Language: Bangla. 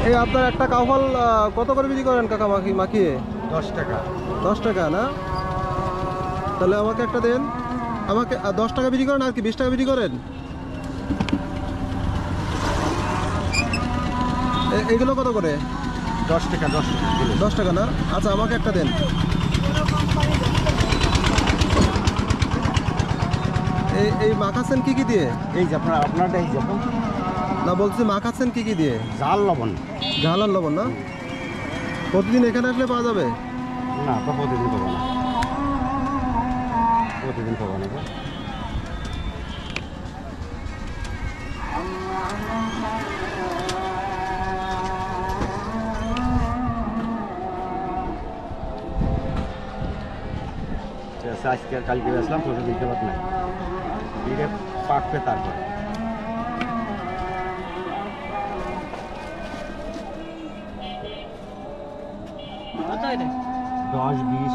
এই আপনার একটা কাউ ফল কত করে বিক্রি করেন কাকা মাখিয়ে? 10 টাকা। 10 টাকা না? তাহলে আমাকে একটা দেন। আমাকে 10 টাকা বিক্রি করেন আর কি 20 টাকা বিক্রি করেন? এইগুলো কত করে? 10 টাকা 10 টাকা কিলো। 10 টাকা না? আচ্ছা আমাকে একটা দেন। এই মাখাচ্ছেন কি কি দিয়ে? এই যে আপনারটাই যাবো না বলছি মাখাচ্ছেন কি কি দিয়ে? জাল লবণ। ঝাল আর লবণ না? প্রতিদিন এখানে আসলে পাওয়া যাবে? না তো প্রতিদিন পাবো না, প্রতিদিন পাবো না। আজকে কালকে আসলাম, পরশু দিতে পার নাই, এটা পাকবে তারপর। কত এটা? 10 20